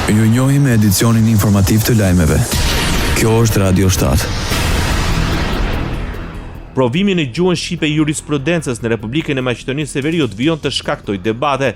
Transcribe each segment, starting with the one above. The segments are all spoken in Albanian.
Ju njohim me edicionin informativ të lajmeve. Kjo është Radio 7. Provimi në gjuhën shqipe jurisprudencës në Republikën e Maqedonisë së Veriut vijon të shkaktoj debate.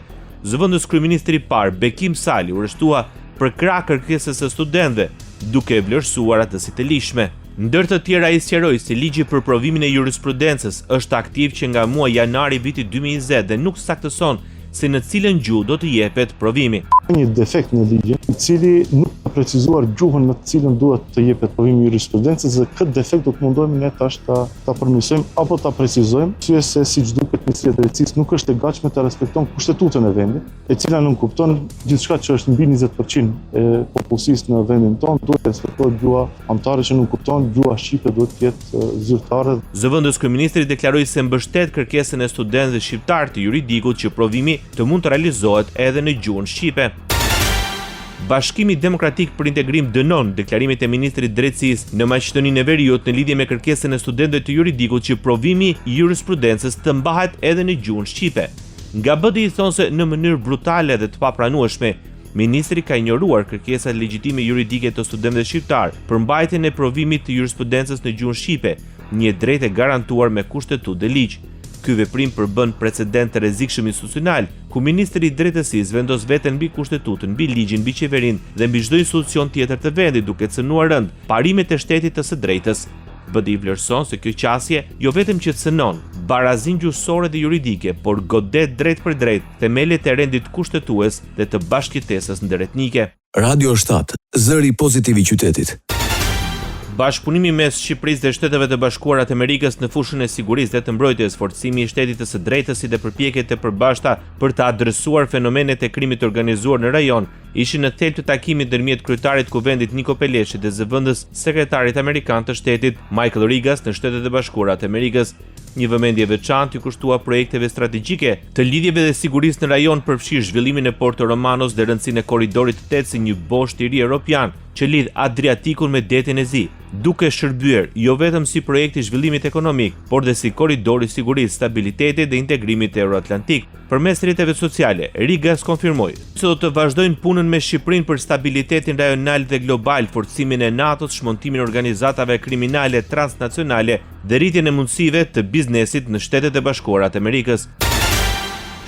Zëvendës kryeministri i parë Bekim Sali u arrestua për krah kërkesës së studentëve, duke e vlerësuar atë si të lishme. Ndër të tjera ai sqaroi se ligji për provimin e jurisprudencës është aktiv që nga muaji janar i vitit 2020 dhe nuk saktëson se në cilën gjuhë do të jepet provimi. Një defekt në ligjin, i cili nuk ka precizuar gjuhën në të cilën duhet të jepet provimi i jurisprudencës dhe këtë defekt do të mundohemi ne tash ta përmirësojmë apo ta precizojmë, arsye se siç duket Ministria e Drejtësisë nuk është e gatshme të respekton kushtetutën e vendit, e cila nuk kupton gjithçka që është mbi 20% e popullsisë në vendin tonë, duhet të respektohet gjuha anëtare që nuk kupton, gjuha shqipe duhet të jetë zyrtare. Zëvendës kryeministri deklaroi se mbështet kërkesën e studentëve shqiptar të juridikut që provimi të mund të realizohet edhe në gjuhën shqipe. Bashkimi Demokratik për Integrim dënon deklarimet e ministrit drejtësisë në Maqedoninë e Veriut në lidhje me kërkesën e studentëve të juridikut që provimi i jurisprudencës të mbahet edhe në gjuhën shqipe. Nga BDI thonë se në mënyrë brutale dhe të papranueshme, ministri ka injoruar kërkesat legjitime juridike të studentëve shqiptar për mbajtjen e provimit të jurisprudencës në gjuhën shqipe, një drejtë e garantuar me kushtetutë dhe ligj. Ky veprim përbën precedent të rrezikshëm institucional, ku ministri i drejtësisë vendos veten mbi kushtetutën, mbi ligjin, mbi qeverinë dhe mbi çdo institucion tjetër të vendit, duke cënuar rënd parimet e shtetit të së drejtës. BDI vlerëson se kjo qasje jo vetëm që cënon barazinë gjyqësore dhe juridike, por godet drejt për drejt themelet e rendit kushtetues dhe të bashkëjetesës ndëretnike. Radio 7, zëri pozitiv i qytetit. Bashkëpunimi mes Shqipërisë dhe Shteteve të Bashkuara të Amerikës në fushën e sigurisë dhe të mbrojtjes, forcimi i shtetit të së drejtës dhe përpjekjet e përbashkëta për të adresuar fenomenet e krimit të organizuar në rajon ishin në thelb të takimit ndërmjet kryetarit të Kuvendit Niko Peleshit dhe zëvendës sekretarit amerikan të shtetit Michael Rigas në Shtetet e Bashkuara të Amerikës. Një vëmendje veçantë i kushtua projekteve strategjike të lidhjeve dhe sigurisë në rajon përfshi zhvillimin e Porto Romanos dhe rëndësinë e korridorit të tetë si një boshë i ri evropian që lidh Adriatikun me detin e Zi, duke shërbyer jo vetëm si projekt i zhvillimit ekonomik, por dhe si korridor i sigurisë, stabilitetit dhe integrimit euroatlantik. Përmes rrjeteve sociale, Rigas konfirmoi se do të vazhdojnë punën me Shqipërinë për stabilitetin rajonal dhe global, forcimin e NATO-s, shmontimin e organizatave kriminale transnacionale dhe rritjen e mundësive të biznesit në Shtetet e Bashkuara të Amerikës.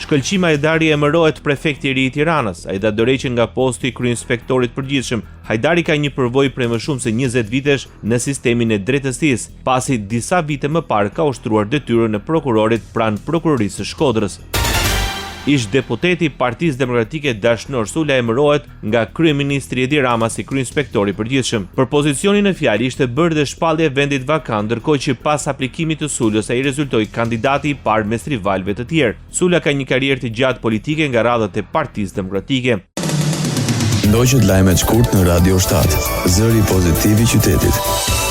Shkëlqim Hajdari emërohet prefekti i ri i Tiranës. Ai dha dorëheqjen nga posti i kryeinspektorit përgjithshëm. Hajdari ka një përvojë prej më shumë se 20 vitesh në sistemin e drejtësisë, pasi disa vite më parë ka ushtruar detyrën e prokurorit pranë prokurorisë së Shkodrës. Ish deputeti i Partisë Demokratike Dashnor Sula emërohet nga kryeministri Edi Rama si kryeinspektor i përgjithshëm. Për pozicionin e fjalë ishte bërë dhe shpallje e vendit vakant, ndërkohë që pas aplikimit të Sulës ai rezultoi kandidati i parë mes rivalëve të tjerë. Sula ka një karrierë të gjatë politike nga radhët e Partisë Demokratike. Ndoqët lajmet shkurt në Radio 7, zëri pozitiv i qytetit.